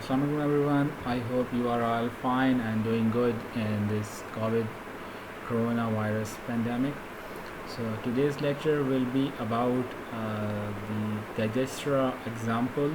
Assalamualaikum everyone. I hope you are all fine and doing good in this COVID coronavirus pandemic. So today's lecture will be about the Digestra example,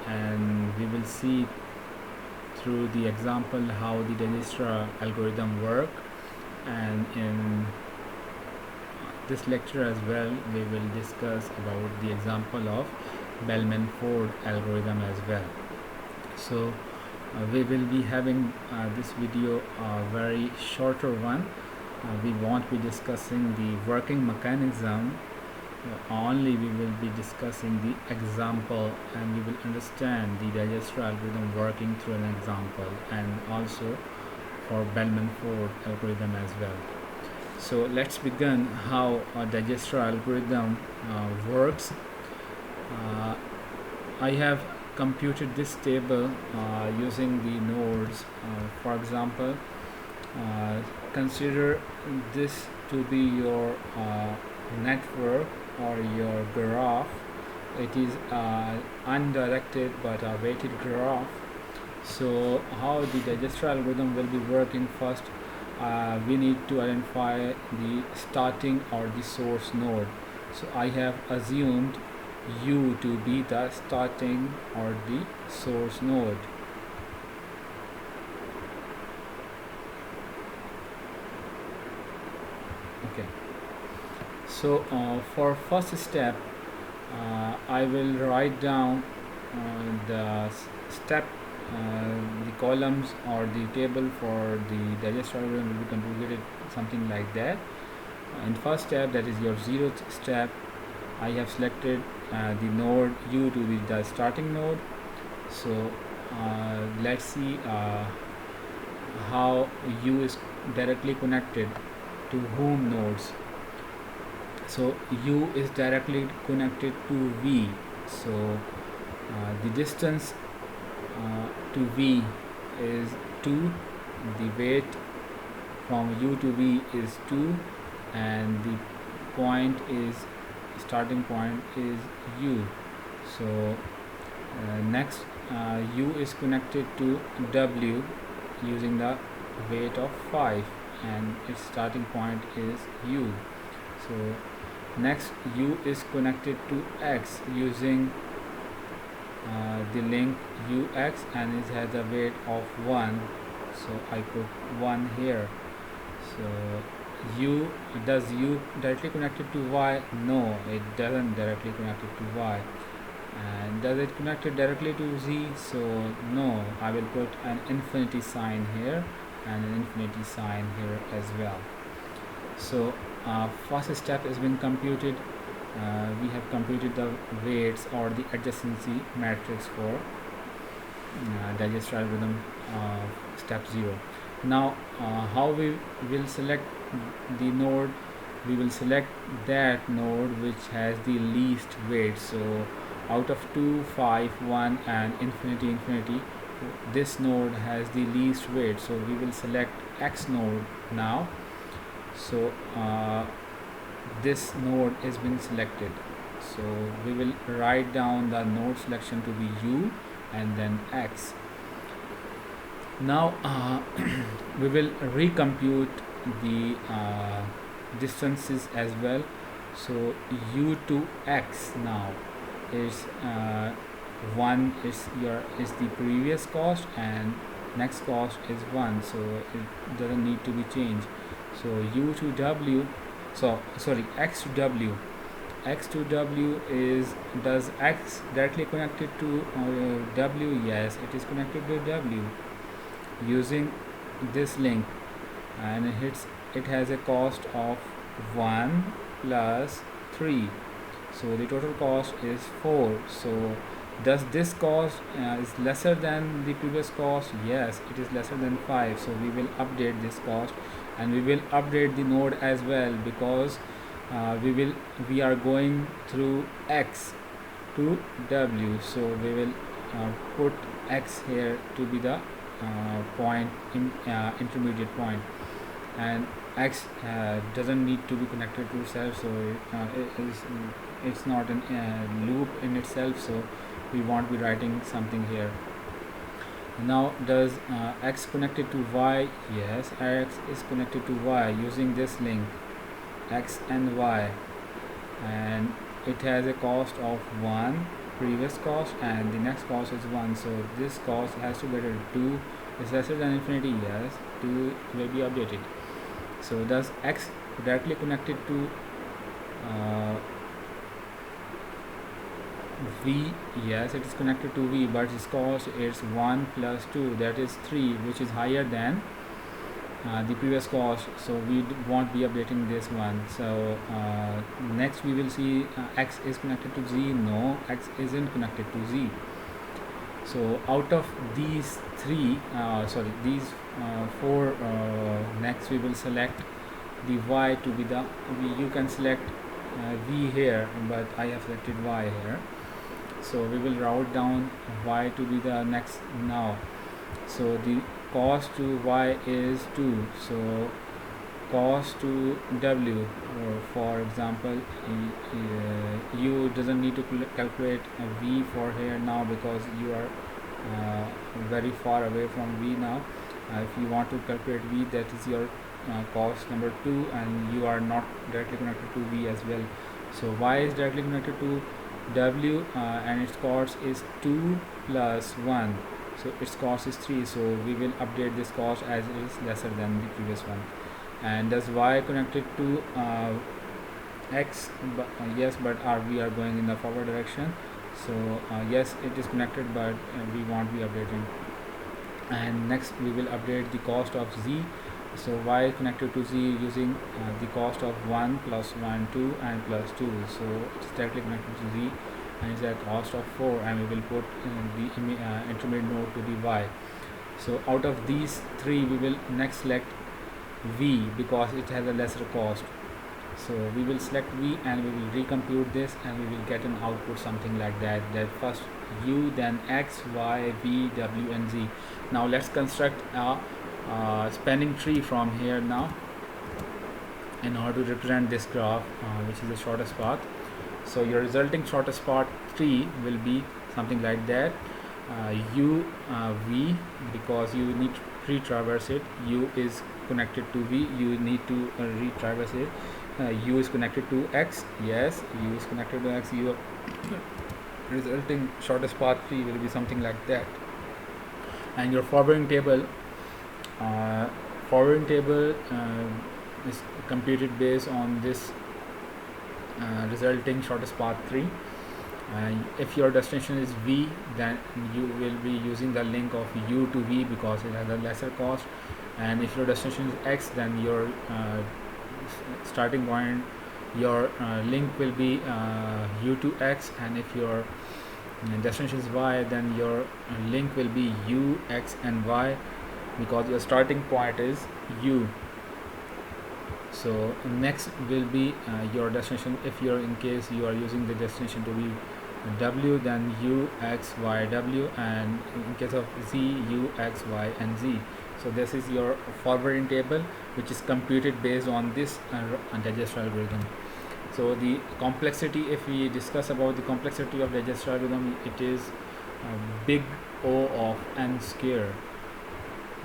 and we will see through the example how the Digestra algorithm work. And in this lecture as well, we will discuss about the example of Bellman-Ford algorithm as well. So we will be having this video a very shorter one. We won't be discussing the working mechanism, only we will be discussing the example, and we will understand the Digestra algorithm working through an example, and also for Bellman-Ford algorithm as well. So let's begin how a Digestra algorithm works. I have computed this table using the nodes. For example, consider this to be your network or your graph. It is undirected but a weighted graph. So how the Digestra algorithm will be working? First, we need to identify the starting or the source node. So I have assumed U to be the starting or the source node. Okay. So for first step, I will write down the step, the columns or the table for the Digestra algorithm will be computed something like that. In first step, that is your zeroth step, I have selected the node U to be the starting node. So let's see how U is directly connected to whom nodes. So U is directly connected to V. So the distance to V is 2, the weight from U to V is 2, and the point is starting point is U. So next, U is connected to W using the weight of 5, and its starting point is U. So next, U is connected to X using the link UX, and it has a weight of 1, so I put 1 here. So does U directly connected to Y? No, it doesn't directly connected to Y. And does it connected directly to Z? So no, I will put an infinity sign here and an infinity sign here as well. So first step has been computed. We have computed the weights or the adjacency matrix for Digestra algorithm step 0. Now how we will select the node? We will select that node which has the least weight. So out of 2, 5, 1 and infinity, this node has the least weight, so we will select X node now. So this node has been selected, so we will write down the node selection to be U and then X. Now we will recompute the distances as well. So U to X now is 1 is the previous cost, and next cost is 1, so it doesn't need to be changed. So U to W, so sorry, X to W. X to W is, does X directly connected to W? Yes, it is connected to W using this link, and it has a cost of 1 plus 3, so the total cost is 4. So does this cost is lesser than the previous cost? Yes, it is lesser than 5, so we will update this cost, and we will update the node as well, because we are going through X to W, so we will put X here to be the point in intermediate point, and X doesn't need to be connected to itself, so it's not a loop in itself, so we won't be writing something here. Now does x connected to y? Yes, x is connected to y using this link x and y, and it has a cost of 1 previous cost and the next cost is 1, so this cost has to be added. 2 is lesser than infinity, yes, 2 will be updated. So does x directly connected to v? Yes, it is connected to v, but its cost is 1 plus 2, that is 3, which is higher than the previous cost, so we won't be updating this one. So next we will see x is connected to z. No, x isn't connected to z. So out of these these four, next we will select the y to be the you can select v here, but I have selected y here, so we will route down y to be the next now. So the cost to y is 2, so cost to w, for example, you doesn't need to calculate a v for here now because you are very far away from v now. If you want to calculate v, that is your cost number 2, and you are not directly connected to v as well. So y is directly connected to w, and its cost is 2 plus 1, so its cost is 3, so we will update this cost as it is lesser than the previous one. And does y connected to x? Yes, but we are going in the forward direction, so yes, it is connected, but we won't be updating. And next we will update the cost of z. So y connected to z using the cost of 1 plus 1 2 and plus 2, so it's directly connected to z and it's at cost of 4, and we will put the intermediate node to be y. So out of these three we will next select v because it has a lesser cost, so we will select v and we will recompute this and we will get an output something like that first u, then x, y, v, w and z. Now let's construct a spanning tree from here now in order to represent this graph, which is the shortest path. So your resulting shortest path tree will be something like that. U, v, because you need to retraverse it. U is connected to v, you need to retraverse it. U is connected to x, yes, u is connected to x. U resulting shortest path tree will be something like that. And your forwarding table is computed based on this resulting shortest path tree. If your destination is v, then you will be using the link of u to v because it has a lesser cost, and if your destination is x, then your starting point, your link will be u to x, and if your destination is y, then your link will be u, x and y because your starting point is u. So next will be your destination. If you're in case you are using the destination to be w, then u, x, y, w, and in case of z, u, x, y and z. So this is your forwarding table, which is computed based on this digester algorithm. So the complexity, if we discuss about the complexity of digester algorithm, it is big O of n square,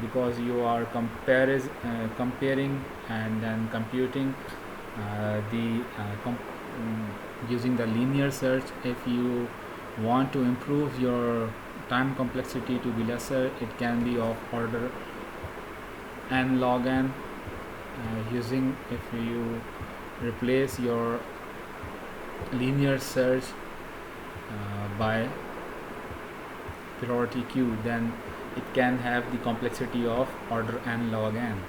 because you are comparing and then computing using the linear search. If you want to improve your time complexity to be lesser, it can be of order n log n, using, if you replace your linear search by priority queue, then it can have the complexity of order n log n.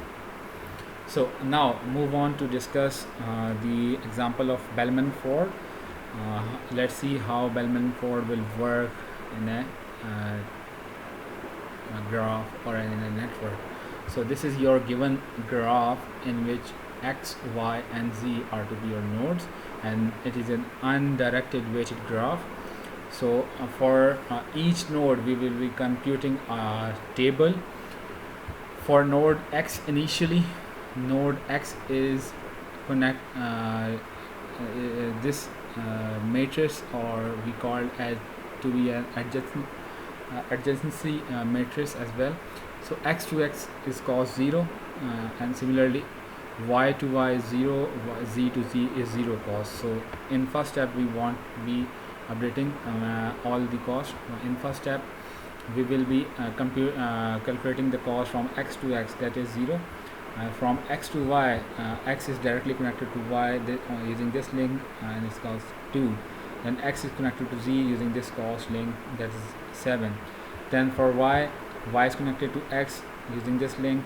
So now move on to discuss the example of Bellman-Ford. Let's see how Bellman-Ford will work in a graph or in a network. So this is your given graph in which x, y and z are to be your nodes, and it is an undirected weighted graph. So for each node we will be computing a table. For node x initially, node x is this matrix, or we call it as to be an adjacency matrix as well. So x to x is cost 0, and similarly y to y is 0, z to z is 0 cost. So in first step we want to be updating all the cost. In first step we will be calculating the cost from x to x, that is 0. From x to y, x is directly connected to y using this link, and it's cost 2. Then x is connected to z using this cost link, that is 7. Then for y, y is connected to x using this link,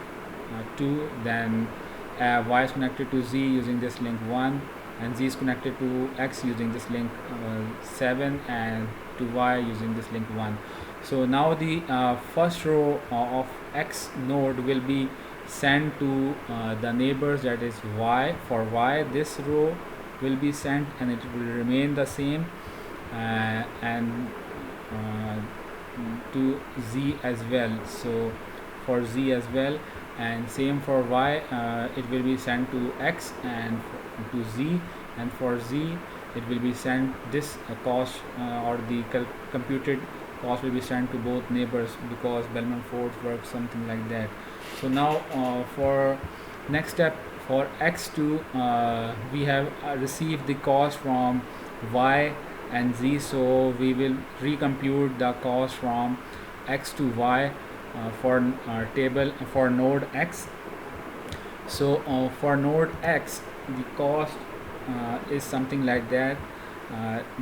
2. Then y is connected to z using this link, 1. And z is connected to x using this link, 7, and to y using this link, 1. So now the first row of x node will be sent to the neighbors, that is y. For y, this row will be sent and it will remain the same, and to z as well. So for z as well, and same for y, it will be sent to x and to z, and for z it will be sent this cost or the computed cost will be sent to both neighbors, because Bellman-Ford works something like that. So now for next step, for x2, we have received the cost from y and z, so we will recompute the cost from x to y for table for node x. So for node x, the cost is something like that.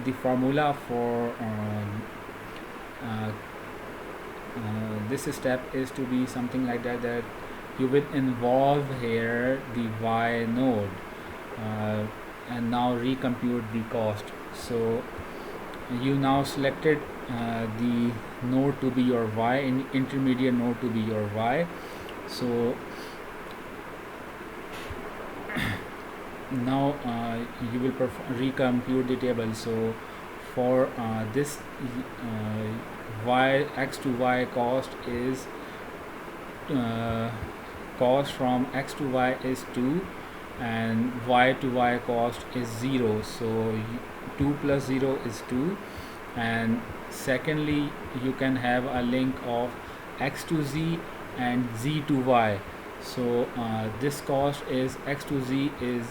The formula for this step is to be something like that, that you will involve here the y node and now recompute the cost. So you now selected the node to be your y, intermediate node to be your y. So now you will recompute the table. So for this y, x to y cost is cost from x to y is 2, and y to y cost is 0. So 2 plus 0 is 2. And secondly, you can have a link of x to z and z to y. So this cost is x to z is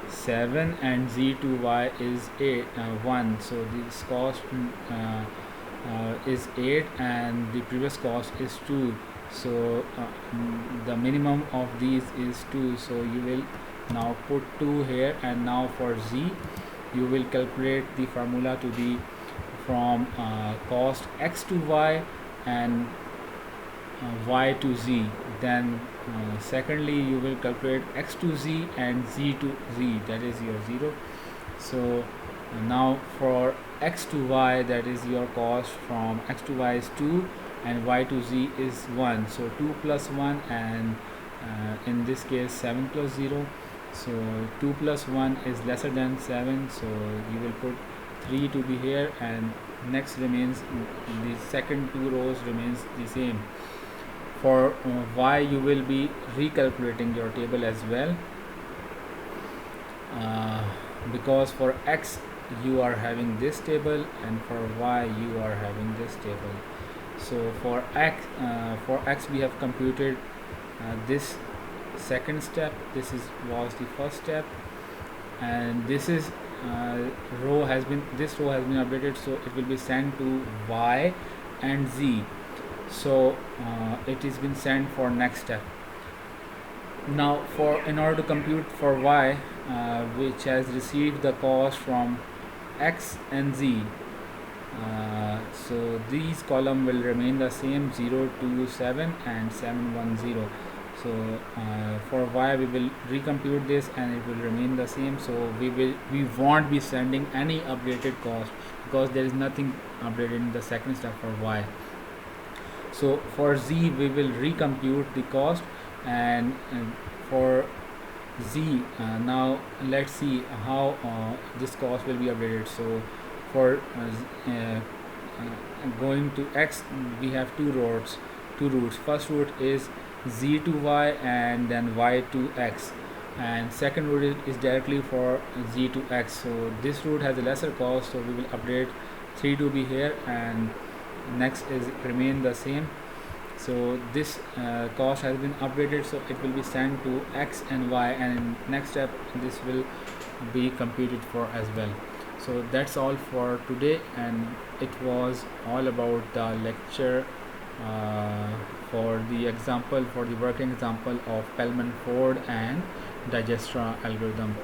7 and z to y is 1. So this cost is 8 and the previous cost is 2. So the minimum of these is 2. So you will now put 2 here, and now for z you will calculate the formula to be from cost x to y and y to z. Then secondly, you will calculate x to z and z to z, that is your 0. So now for x to y, that is your cost from x to y is 2 and y to z is 1. So 2 plus 1, and in this case 7 plus 0. So 2 plus 1 is lesser than 7. So you will put 3 to be here, and next remains the second 2 rows remains the same. For y, you will be recalculating your table as well, because for x you are having this table and for y you are having this table. So for x we have computed this second step. This was the first step, and this row has been updated, so it will be sent to y and z. So it is been sent for next step. Now in order to compute for y, which has received the cost from x and z, so these column will remain the same, 0 2 7 and 7 1 0. So for y we will recompute this and it will remain the same. So we won't be sending any updated cost, because there is nothing updated in the second step for y. So for z we will recompute the cost, and for z now let's see how this cost will be updated. So for going to x, we have two routes. First route is z to y and then y to x, and second route is directly for z to x. So this route has a lesser cost, so we will update 3 to be here, and next is remain the same. So this cost has been updated, so it will be sent to X and Y, and in next step this will be computed for as well. So that's all for today, and it was all about the lecture uh, for the example, for the working example of Kalman-Ford and Dijkstra algorithm.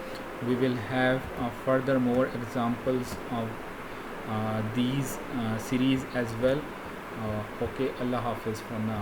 We will have further more examples of these series as well. Okay, Allah Hafiz for now.